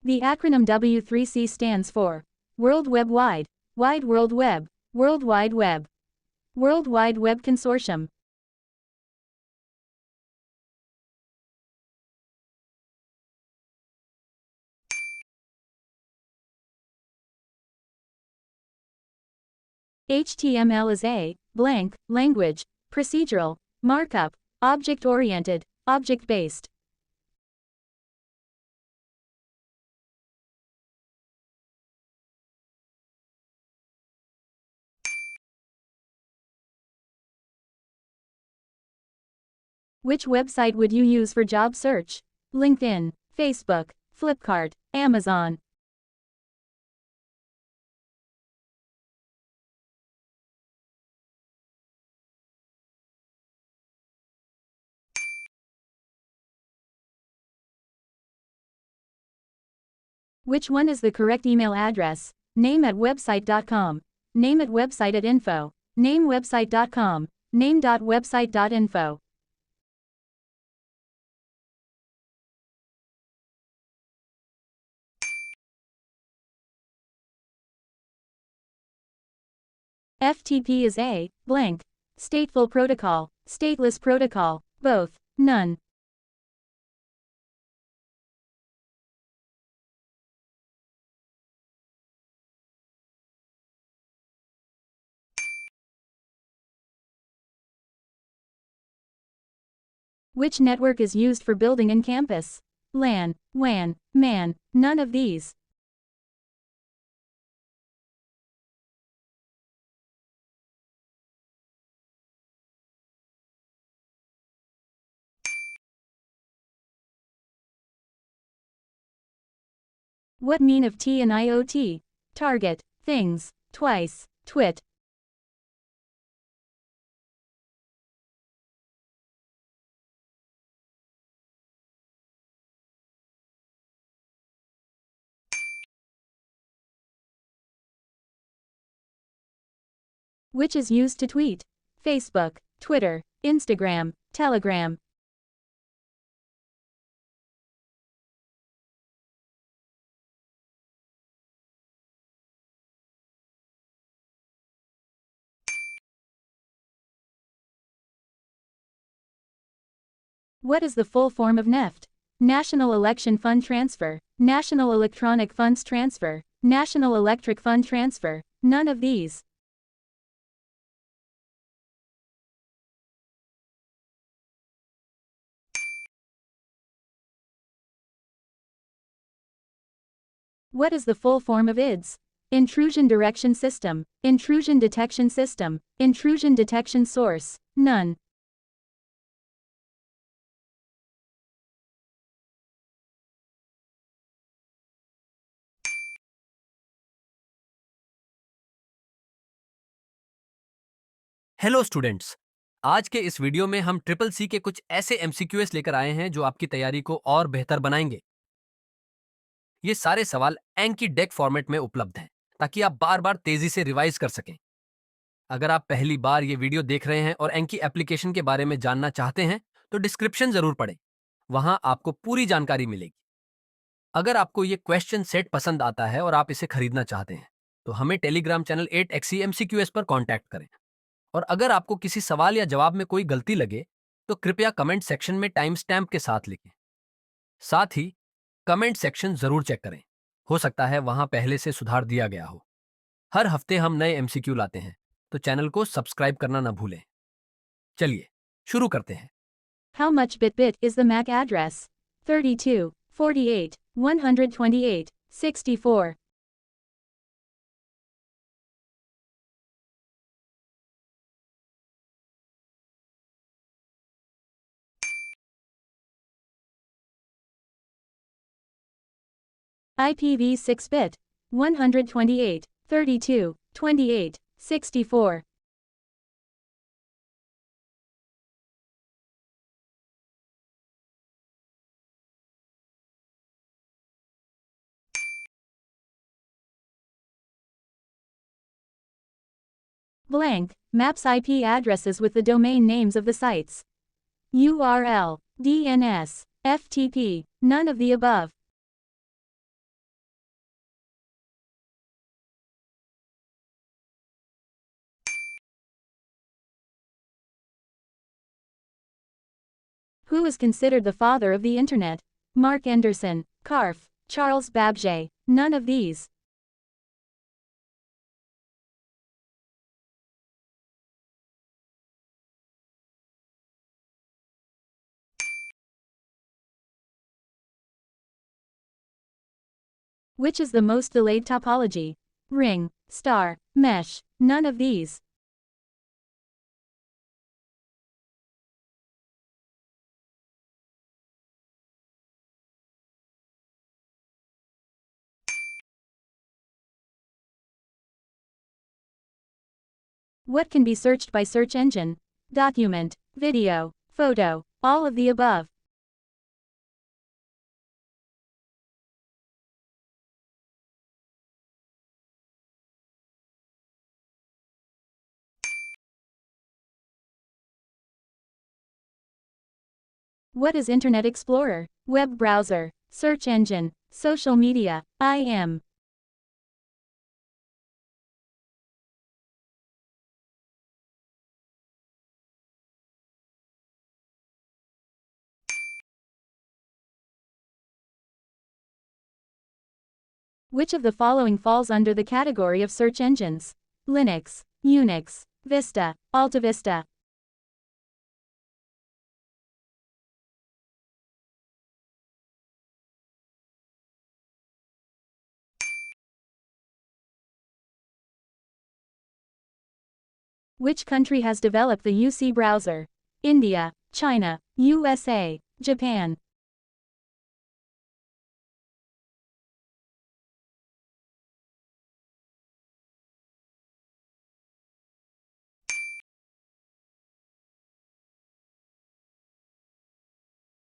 The acronym W3C stands for World Web Wide, Wide World Web, World Wide Web, World Wide Web Consortium. HTML is a blank language, procedural, markup, object-oriented, object-based. Which website would you use for job search? LinkedIn, Facebook, Flipkart, Amazon. Which one is the correct email address? name@website.com, name@website@info, namewebsite.com, name.website.info. FTP is a blank stateful protocol, stateless protocol, both, none. Which network is used for building in campus? LAN, WAN, MAN, none of these. What mean of T in IoT? Target, things, twice, twit. Which is used to tweet? Facebook, Twitter, Instagram, Telegram. What is the full form of NEFT? National Election Fund Transfer, National Electronic Funds Transfer, National Electric Fund Transfer, none of these. What is the full form of IDS? Intrusion Direction System, Intrusion Detection System, Intrusion Detection Source, none. Hello students, आज के इस video में हम triple C के कुछ ऐसे एमसीक्यूएस लेकर आए हैं जो आपकी तैयारी को और बेहतर बनाएंगे। ये सारे सवाल एंकी डेक फॉर्मेट में उपलब्ध हैं ताकि आप बार बार तेजी से रिवाइज कर सकें। अगर आप पहली बार ये वीडियो देख रहे हैं और एंकी एप्लीकेशन के बारे में जानना चाहते हैं तो डिस्क्रिप्शन जरूर पढ़ें, वहां आपको पूरी जानकारी मिलेगी। अगर आपको ये क्वेश्चन सेट पसंद आता है और आप इसे खरीदना चाहते हैं तो हमें टेलीग्राम चैनल 8XCMCQS पर कॉन्टैक्ट करें। और अगर आपको किसी सवाल या जवाब में कोई गलती लगे तो कृपया कमेंट सेक्शन में टाइम स्टैम्प के साथ लिखें। साथ ही कमेंट सेक्शन जरूर चेक करें, हो सकता है वहां पहले से सुधार दिया गया हो। हर हफ्ते हम नए एमसीक्यू लाते हैं, तो चैनल को सब्सक्राइब करना न भूलें। चलिए शुरू करते हैं। How much bit is the MAC address? 32, 48, 128, 64. IPv6 bit, 128, 32, 28, 64. Blank, maps IP addresses with the domain names of the sites. URL, DNS, FTP, none of the above. Who is considered the father of the Internet? Mark Anderson, Karpf, Charles Babbage. None of these. Which is the most delayed topology? Ring, star, mesh. None of these. What can be searched by search engine? Document, video, photo, all of the above. What is Internet Explorer? Web browser, search engine, social media, IM. Which of the following falls under the category of search engines? Linux, Unix, Vista, AltaVista. Which country has developed the UC browser? India, China, USA, Japan.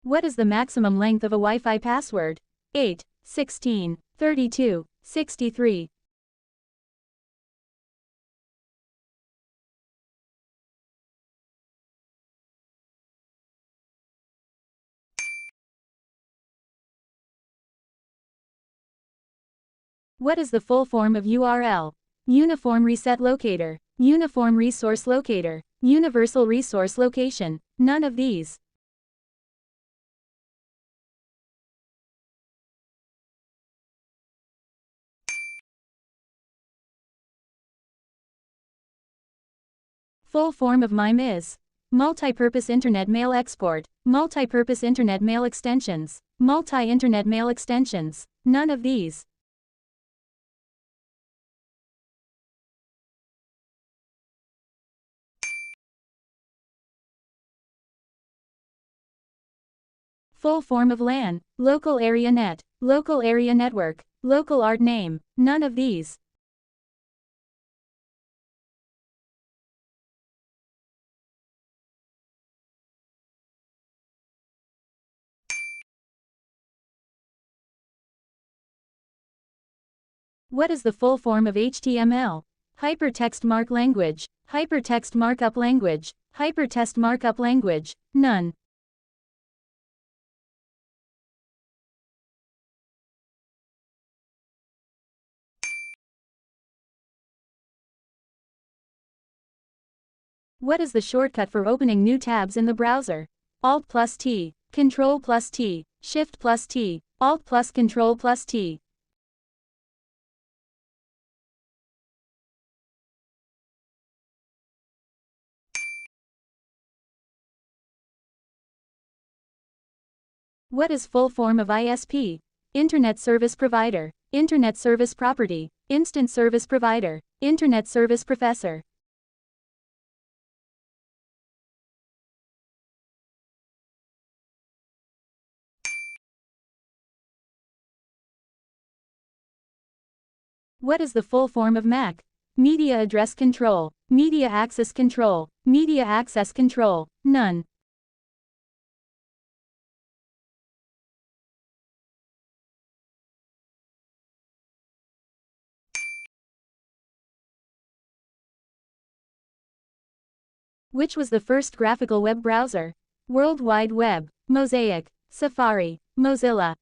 What is the maximum length of a Wi-Fi password? 8, 16, 32, 63. What is the full form of URL? Uniform Reset Locator, Uniform Resource Locator, Universal Resource Location. None of these. Full form of MIME is Multipurpose Internet Mail Export, Multipurpose Internet Mail Extensions, Multi-Internet Mail Extensions. None of these. Full form of LAN, Local Area Net, Local Area Network, Local Art Name. None of these. What is the full form of HTML? Hypertext Mark Language, Hypertext Markup Language, Hypertext Markup Language. None. What is the shortcut for opening new tabs in the browser? Alt plus T, Control plus T, Shift plus T, Alt plus Control plus T. What is full form of ISP? Internet Service Provider, Internet Service Property, Instant Service Provider, Internet Service Professor. What is the full form of MAC? Media Address Control, Media Access Control, Media Access Control. None. Which was the first graphical web browser? World Wide Web, Mosaic, Safari, Mozilla.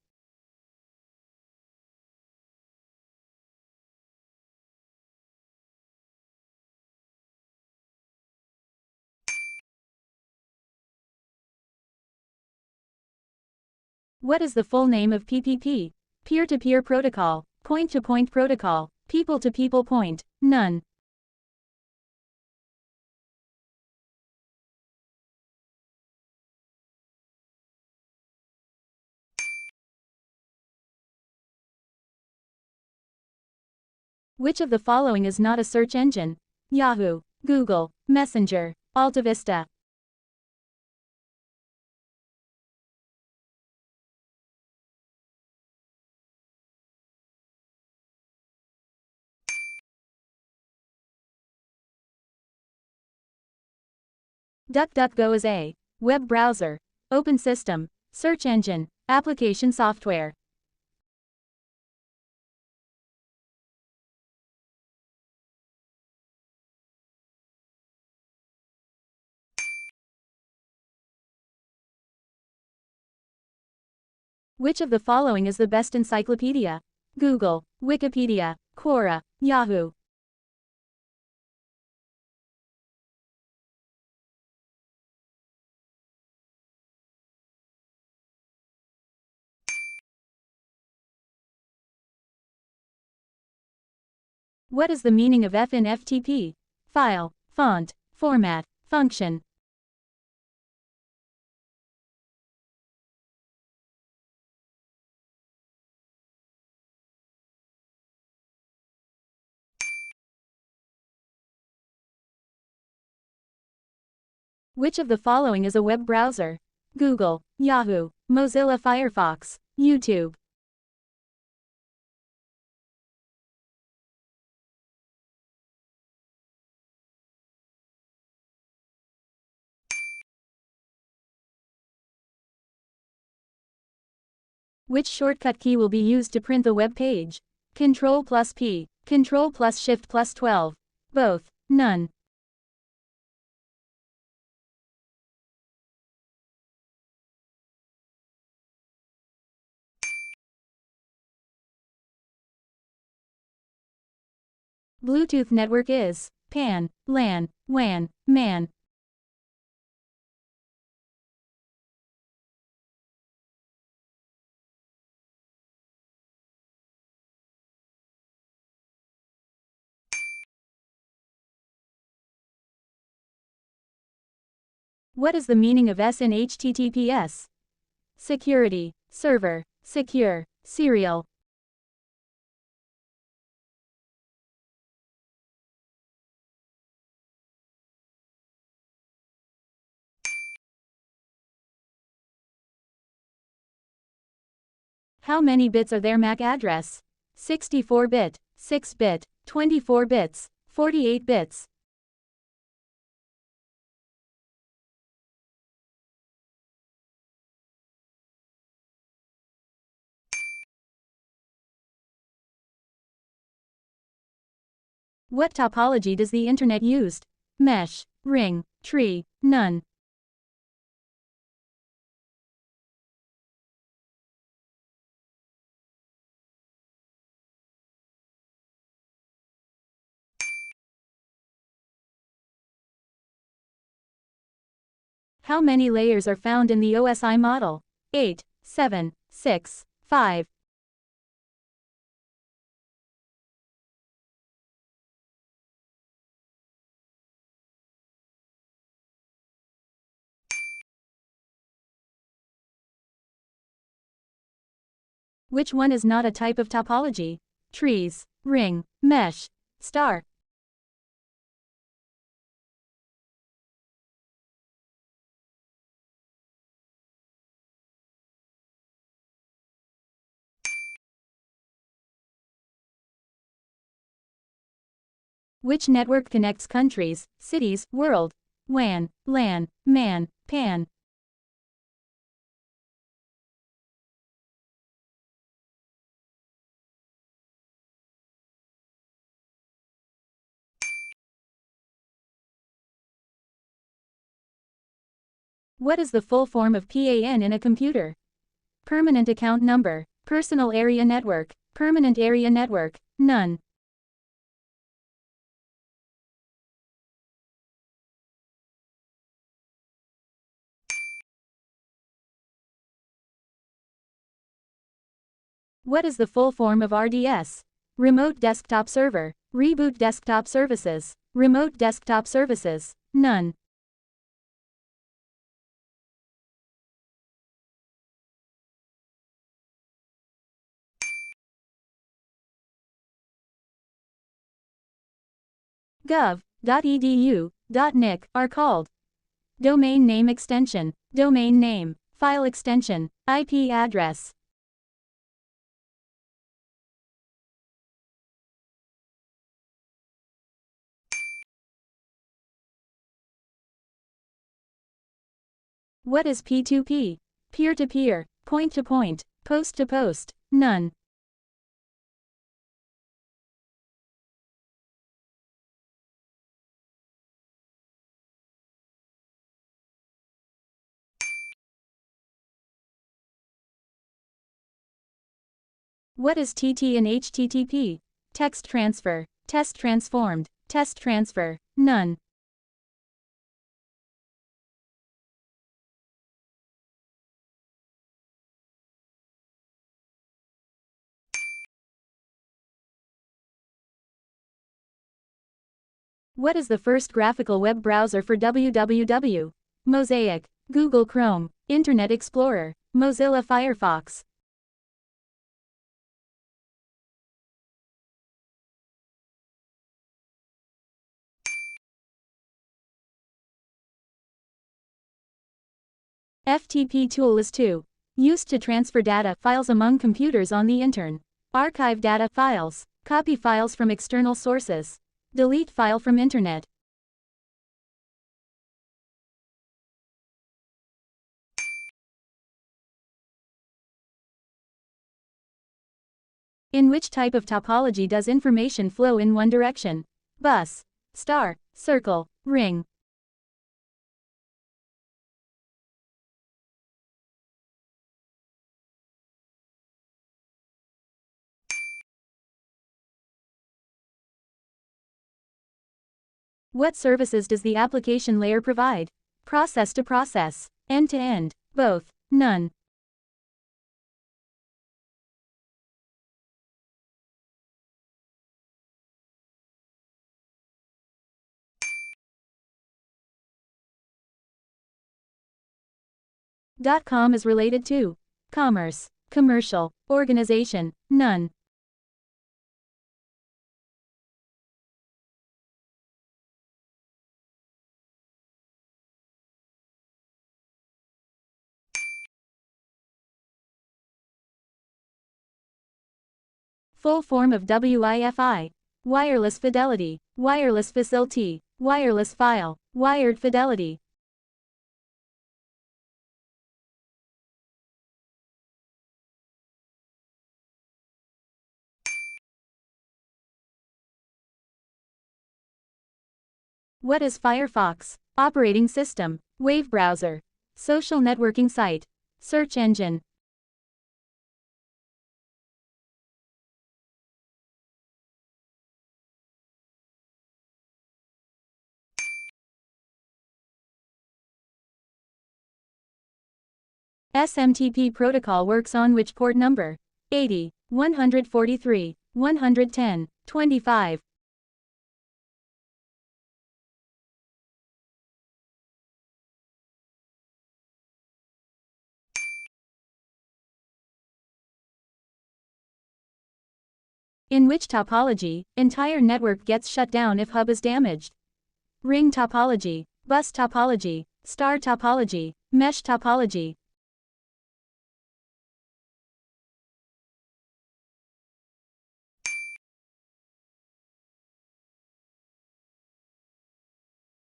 What is the full name of PPP? Peer-to-peer protocol, point-to-point protocol, people-to-people point, none. Which of the following is not a search engine? Yahoo, Google, Messenger, AltaVista. DuckDuckGo is a web browser, open system, search engine, application software. Which of the following is the best encyclopedia? Google, Wikipedia, Quora, Yahoo. What is the meaning of F in FTP? File, font, format, function. Which of the following is a web browser? Google, Yahoo, Mozilla Firefox, YouTube. Which shortcut key will be used to print the web page? Ctrl plus P, Ctrl plus Shift plus 12. Both, none. Bluetooth network is PAN, LAN, WAN, MAN. What is the meaning of S in HTTPS? Security, server, secure, serial. How many bits are there MAC address? 64-bit, 6-bit, 24 bits, 48 bits. What topology does the Internet use? Mesh, ring, tree, none. How many layers are found in the OSI model? 8, 7, 6, 5. Which one is not a type of topology? Trees, ring, mesh, star. Which network connects countries, cities, world? WAN, LAN, MAN, PAN. What is the full form of PAN in a computer? Permanent account number, personal area network, permanent area network, none. What is the full form of RDS? Remote Desktop Server, Reboot Desktop Services, Remote Desktop Services, none. gov.edu.nic are called domain name extension, domain name, file extension, IP address. What is P2P? Peer-to-peer, point-to-point, post-to-post, none. What is TT and HTTP? Text transfer, test transformed, test transfer, none. What is the first graphical web browser for www? Mosaic, Google Chrome, Internet Explorer, Mozilla Firefox. FTP tool is used to transfer data files among computers on the Internet. Archive data files, copy files from external sources, delete file from Internet. In which type of topology does information flow in one direction? Bus, star, circle, ring. What services does the application layer provide? Process to process, end to end, both, none. .com is related to commerce, commercial, organization, none. Full form of WIFI, wireless fidelity, wireless facility, wireless file, wired fidelity. What is Firefox? Operating system, wave browser, social networking site, search engine. SMTP protocol works on which port number? 80, 143, 110, 25. In which topology, entire network gets shut down if hub is damaged? Ring topology, bus topology, star topology, mesh topology.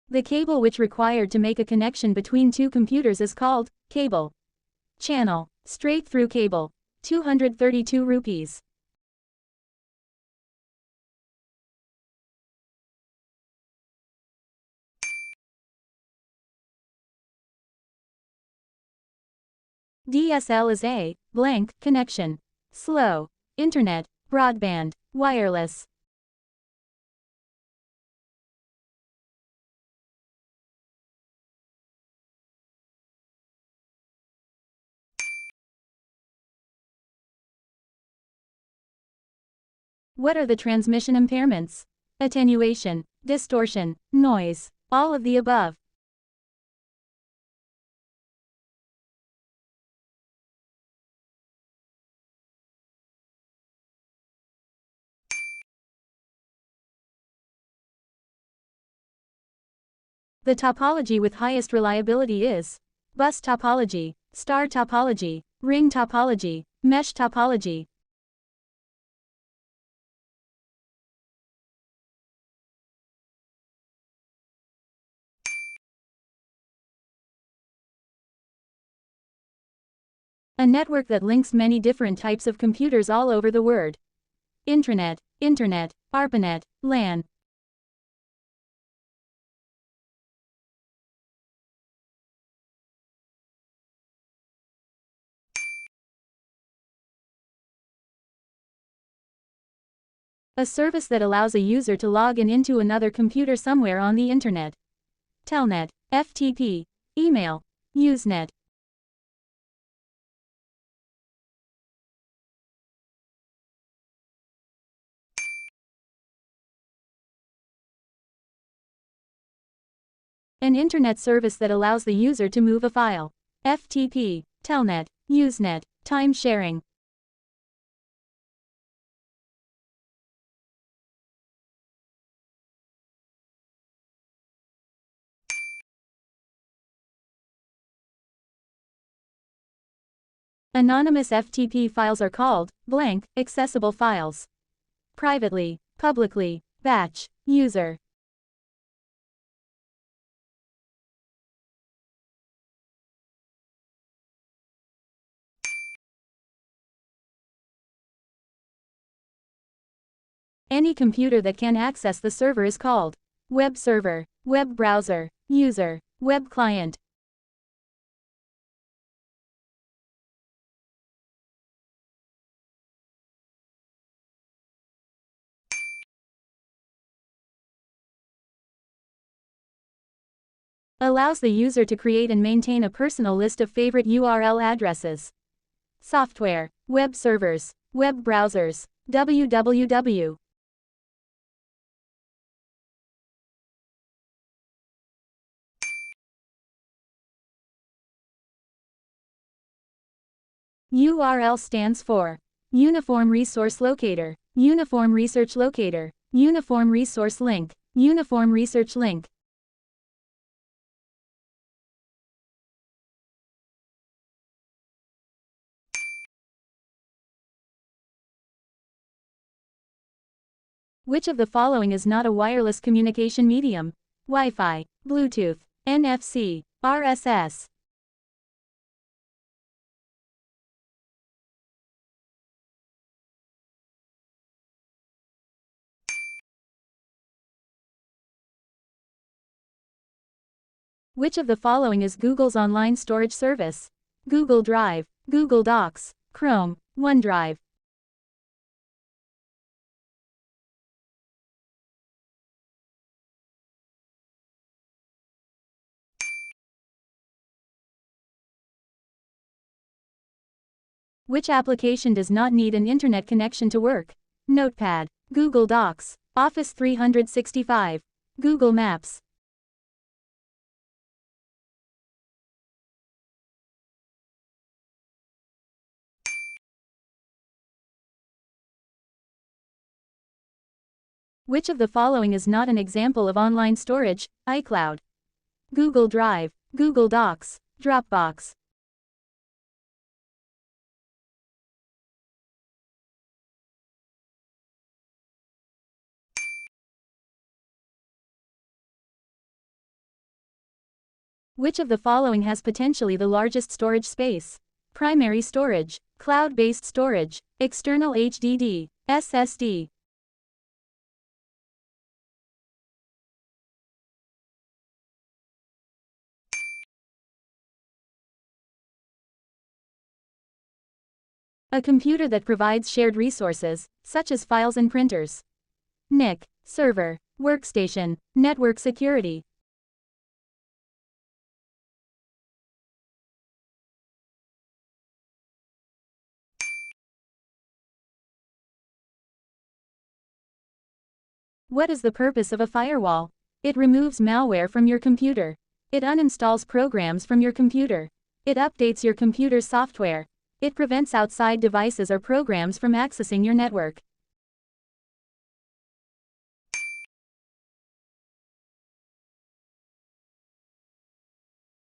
The cable which required to make a connection between two computers is called cable. Channel, straight through cable, 232 rupees. DSL is a blank connection. Slow, internet, broadband, wireless. What are the transmission impairments? Attenuation, distortion, noise, all of the above. The topology with highest reliability is bus topology, star topology, ring topology, mesh topology. A network that links many different types of computers all over the world. Intranet, Internet, ARPANET, LAN. A service that allows a user to log in into another computer somewhere on the Internet. Telnet, FTP, email, Usenet. An Internet service that allows the user to move a file. FTP, Telnet, Usenet, time sharing. Anonymous FTP files are called blank, accessible files. Privately, publicly, batch, user. Any computer that can access the server is called web server, web browser, user, web client. Allows the user to create and maintain a personal list of favorite URL addresses. Software, web servers, web browsers, www. URL stands for Uniform Resource Locator, Uniform Research Locator, Uniform Resource Link, Uniform Research Link. Which of the following is not a wireless communication medium? Wi-Fi, Bluetooth, NFC, RSS. Which of the following is Google's online storage service? Google Drive, Google Docs, Chrome, OneDrive. Which application does not need an internet connection to work? Notepad, Google Docs, Office 365, Google Maps. Which of the following is not an example of online storage? iCloud, Google Drive, Google Docs, Dropbox. Which of the following has potentially the largest storage space? Primary storage, cloud-based storage, external HDD, SSD. A computer that provides shared resources, such as files and printers. NIC, server, workstation, network security. What is the purpose of a firewall? It removes malware from your computer. It uninstalls programs from your computer. It updates your computer's software. It prevents outside devices or programs from accessing your network.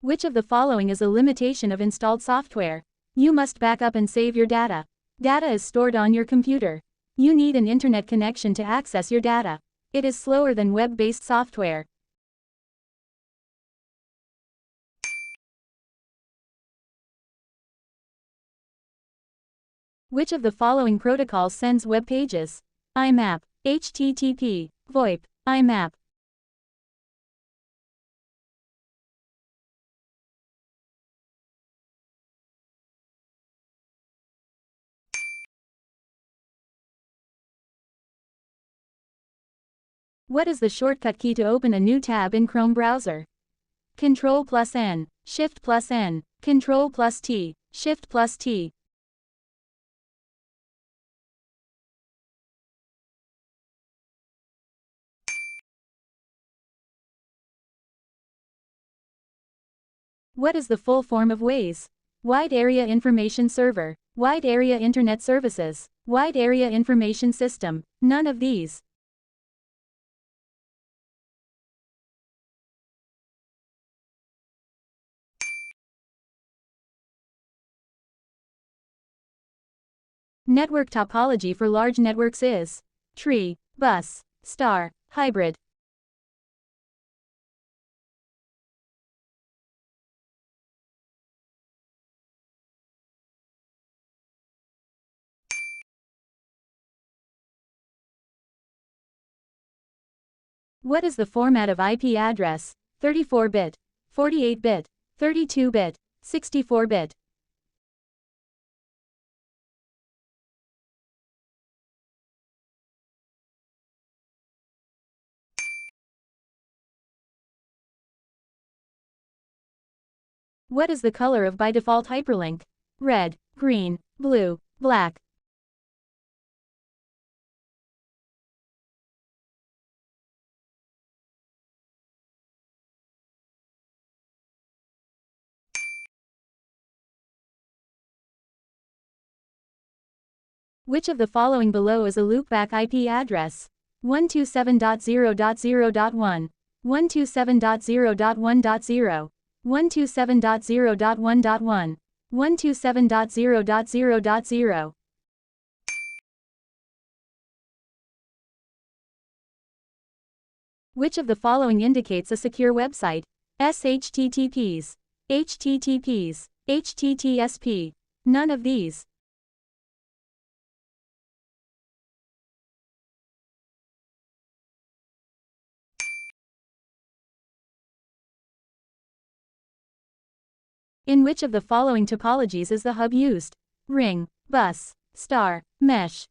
Which of the following is a limitation of installed software? You must back up and save your data. Data is stored on your computer. You need an internet connection to access your data. It is slower than web-based software. Which of the following protocols sends web pages? IMAP, HTTP, VoIP, IMAP. What is the shortcut key to open a new tab in Chrome browser? Ctrl+N, Shift+N, Ctrl+T, Shift+T. What is the full form of WAIS? Wide Area Information Server, Wide Area Internet Services, Wide Area Information System, none of these. Network topology for large networks is tree, bus, star, hybrid. What is the format of IP address? 34-bit, 48-bit, 32-bit, 64-bit. What is the color of by default hyperlink? Red, green, blue, black. Which of the following below is a loopback IP address? 127.0.0.1, 127.0.1.0, 127.0.1.1, 127.0.0.0. Which of the following indicates a secure website? SHTTPs, HTTPs, HTTPS. None of these. In which of the following topologies is the hub used? Ring, bus, star, mesh.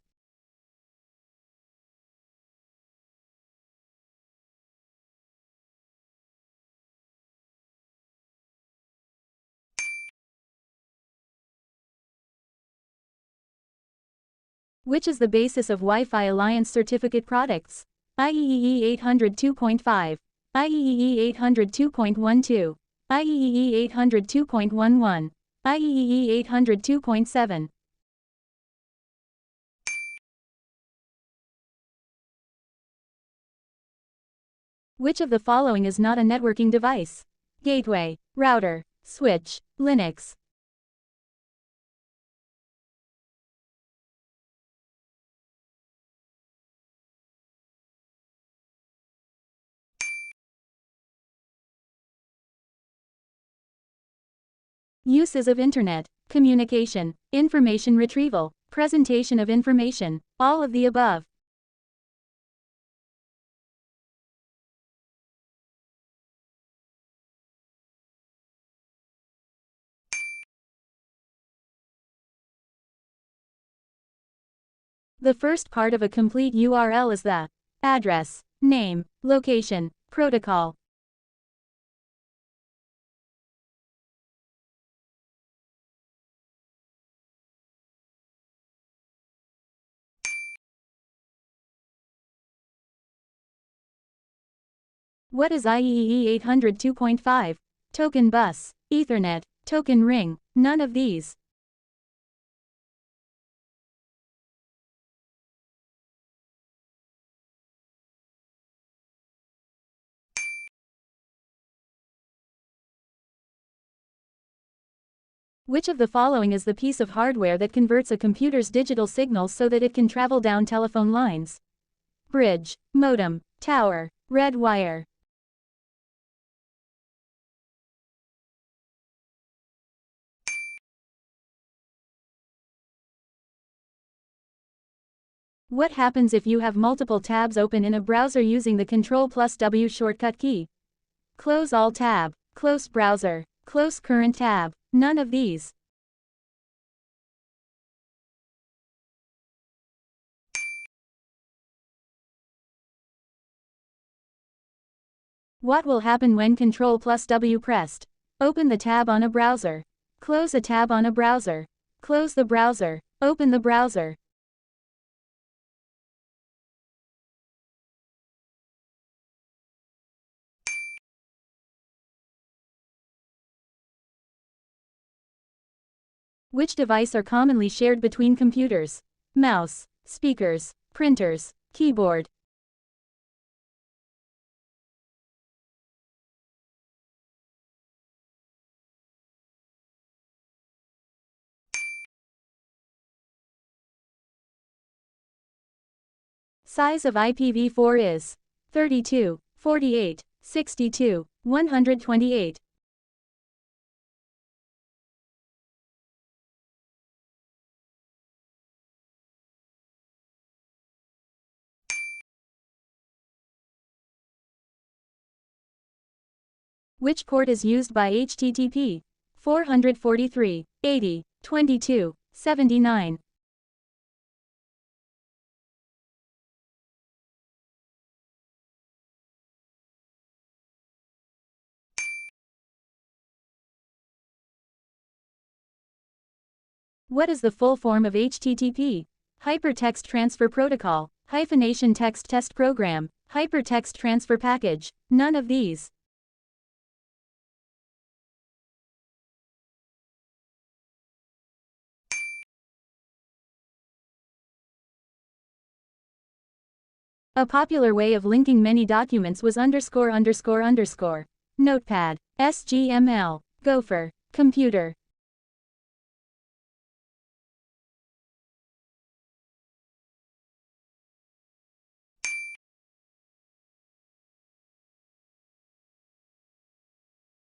Which is the basis of Wi-Fi Alliance certificate products? IEEE 802.5, IEEE 802.12, IEEE 802.11, IEEE 802.7. Which of the following is not a networking device? Gateway, router, switch, Linux. Uses of Internet, communication, information retrieval, presentation of information, all of the above. The first part of a complete URL is the address, name, location, protocol. What is IEEE 802.5? Token bus, Ethernet, token ring, none of these. Which of the following is the piece of hardware that converts a computer's digital signals so that it can travel down telephone lines? Bridge, modem, tower, red wire. What happens if you have multiple tabs open in a browser using the Ctrl+W shortcut key? Close all tab, close browser, close current tab, none of these. What will happen when Ctrl+W pressed? Open the tab on a browser. Close a tab on a browser. Close the browser. Open the browser. Which device are commonly shared between computers? Mouse, speakers, printers, keyboard. Size of IPv4 is 32, 48, 62, 128. Which port is used by HTTP? 443, 80, 22, 79. What is the full form of HTTP? Hypertext Transfer Protocol, Hyphenation Text Test Program, Hypertext Transfer Package, none of these. A popular way of linking many documents was _____. Notepad, SGML, Gopher, computer.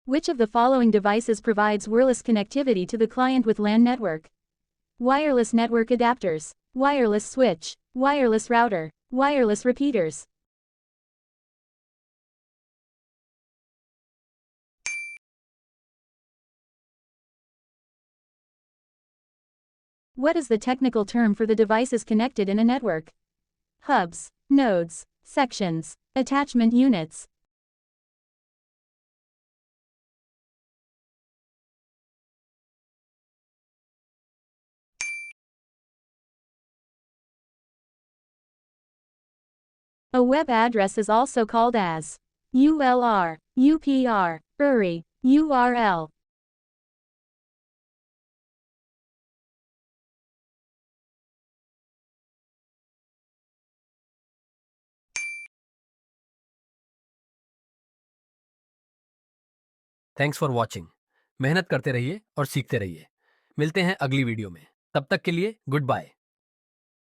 Which of the following devices provides wireless connectivity to the client with LAN network? Wireless network adapters, wireless switch, wireless router, wireless repeaters. What is the technical term for the devices connected in a network? Hubs, nodes, sections, attachment units. A web address is also called as ULR, UPR, URI, URL. Thanks for watching. मेहनत करते रहिए और सीखते रहिए। मिलते हैं अगली video में। तब तक के लिए गुड बाय।